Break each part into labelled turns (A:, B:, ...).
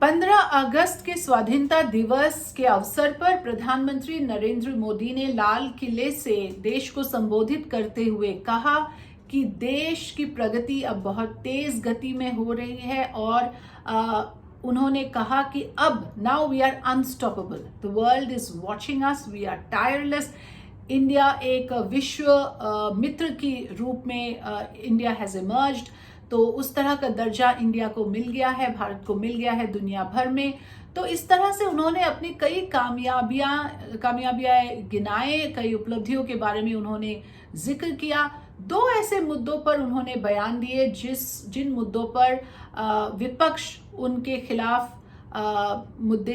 A: 15 अगस्त के स्वाधीनता दिवस के अवसर पर प्रधानमंत्री नरेंद्र मोदी ने लाल किले से देश को संबोधित करते हुए कहा कि देश की प्रगति अब बहुत तेज गति में हो रही है और उन्होंने कहा कि अब now we are unstoppable, the world is watching us, we are tireless. India एक विश्व मित्र की रूप में इंडिया हैज इमर्ज्ड, तो उस तरह का दर्जा इंडिया को मिल गया है, भारत को मिल गया है दुनिया भर में। तो इस तरह से उन्होंने अपनी कई कामयाबियां गिनाए, कई उपलब्धियों के बारे में उन्होंने जिक्र किया। दो ऐसे मुद्दों पर उन्होंने बयान दिए जिन मुद्दों पर विपक्ष उनके खिलाफ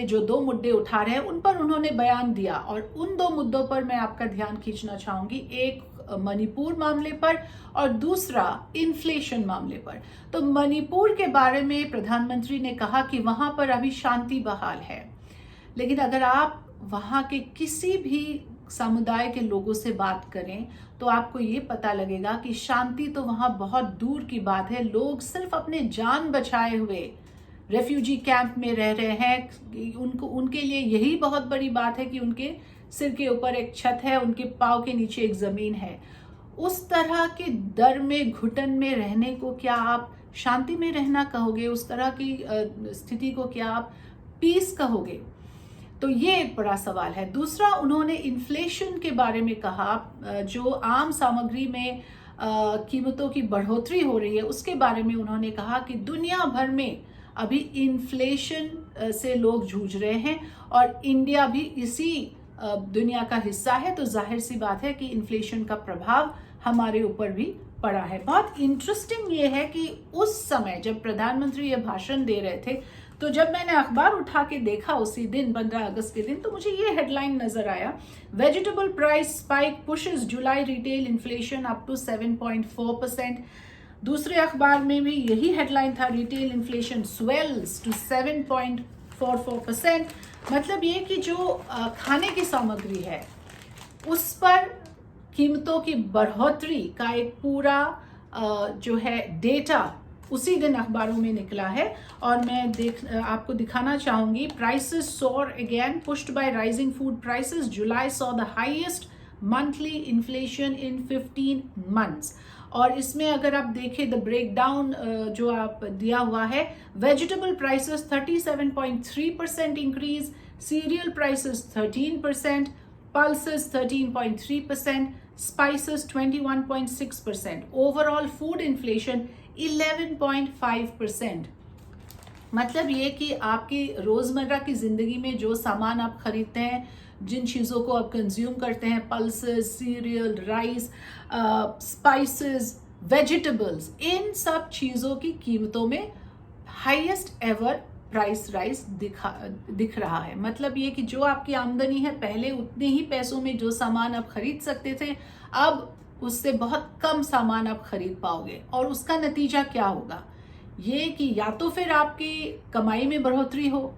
A: जो दो मुद्दे उठा रहे हैं उन पर उन्होंने बयान दिया, और उन दो मुद्दों पर मैं आपका ध्यान खींचना चाहूंगी, एक मणिपुर मामले पर और दूसरा इन्फ्लेशन मामले पर। तो मणिपुर के बारे में प्रधानमंत्री ने कहा कि वहां पर अभी शांति बहाल है, लेकिन अगर आप वहां के किसी भी समुदाय के लोगों से बात करें तो आपको ये पता लगेगा कि शांति तो वहां बहुत दूर की बात है। लोग सिर्फ अपने जान बचाए हुए रेफ्यूजी कैंप में रह रहे हैं। उनके लिए यही बहुत बड़ी बात है कि उनके सिर के ऊपर एक छत है, उनके पाँव के नीचे एक जमीन है। उस तरह के डर में, घुटन में रहने को क्या आप शांति में रहना कहोगे? उस तरह की स्थिति को क्या आप पीस कहोगे? तो ये एक बड़ा सवाल है। दूसरा, उन्होंने इन्फ्लेशन के बारे में कहा, जो आम सामग्री में कीमतों की बढ़ोतरी हो रही है उसके बारे में उन्होंने कहा कि दुनिया भर में अभी इन्फ्लेशन से लोग जूझ रहे हैं और इंडिया भी इसी दुनिया का हिस्सा है, तो जाहिर सी बात है कि इन्फ्लेशन का प्रभाव हमारे ऊपर भी पड़ा है। बहुत इंटरेस्टिंग ये है कि उस समय जब प्रधानमंत्री ये भाषण दे रहे थे, तो जब मैंने अखबार उठा के देखा उसी दिन 15 अगस्त के दिन, तो मुझे ये हेडलाइन नजर आया, vegetable price spike pushes July retail inflation up to 7.4%। दूसरे अखबार में भी यही हेडलाइन था, रिटेल इन्फ्लेशन स्वेल्स टू 7.44%। मतलब ये कि जो खाने की सामग्री है उस पर कीमतों की बढ़ोतरी का एक पूरा जो है डेटा उसी दिन अखबारों में निकला है। और मैं आपको दिखाना चाहूंगी, prices soar again pushed by rising food prices. July saw the highest monthly inflation in 15 months. और इसमें अगर आप देखें द ब्रेकडाउन जो आप दिया हुआ है, vegetable prices 37.3% increase, serial prices 13%, pulses 13.3%, spices 21.6%, overall food inflation 11.5%। मतलब ये कि आपकी रोजमर्रा की जिंदगी में जो सामान आप खरीदते हैं, जिन चीज़ों को आप कंज्यूम करते हैं, pulses, cereal, rice, spices, vegetables, इन सब चीज़ों की कीमतों में हाईएस्ट एवर प्राइस राइज दिख रहा है। मतलब ये कि जो आपकी आमदनी है, पहले उतने ही पैसों में जो सामान आप खरीद सकते थे, अब उससे बहुत कम सामान आप खरीद पाओगे। और उसका नतीजा क्या होगा? ये कि या तो फिर आपकी कमाई में बढ़ोतरी हो,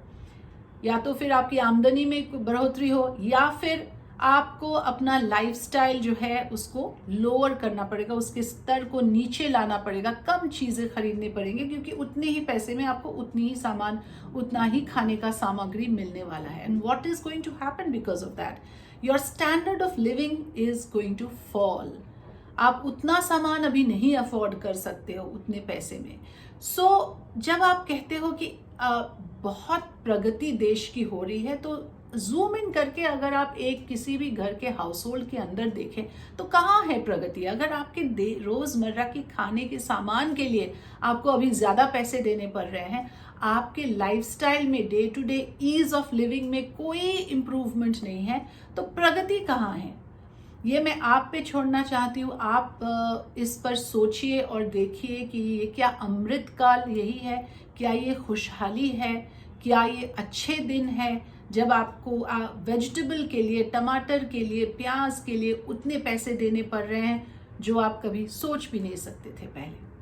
A: या तो फिर आपकी आमदनी में बढ़ोतरी हो, या फिर आपको अपना लाइफस्टाइल जो है उसको लोअर करना पड़ेगा, उसके स्तर को नीचे लाना पड़ेगा, कम चीज़ें खरीदनी पड़ेंगी, क्योंकि उतने ही पैसे में आपको उतनी ही सामान, उतना ही खाने का सामग्री मिलने वाला है। And what is going to happen because of that? Your standard of living is going to fall. आप उतना सामान अभी नहीं अफोर्ड कर सकते हो उतने पैसे में। जब आप कहते हो कि बहुत प्रगति देश की हो रही है, तो जूम इन करके अगर आप किसी भी घर के हाउस होल्ड के अंदर देखें तो कहाँ है प्रगति? अगर आपके रोजमर्रा की खाने के सामान के लिए आपको अभी ज्यादा पैसे देने पड़ रहे हैं, आपके लाइफस्टाइल में, day to day ease of living में कोई इम्प्रूवमेंट नहीं है, तो प्रगति कहाँ है? ये मैं आप पे छोड़ना चाहती हूँ। आप इस पर सोचिए और देखिए कि ये क्या अमृतकाल यही है? क्या ये खुशहाली है? क्या ये अच्छे दिन है जब आपको वेजिटेबल के लिए, टमाटर के लिए, प्याज के लिए उतने पैसे देने पड़ रहे हैं जो आप कभी सोच भी नहीं सकते थे पहले?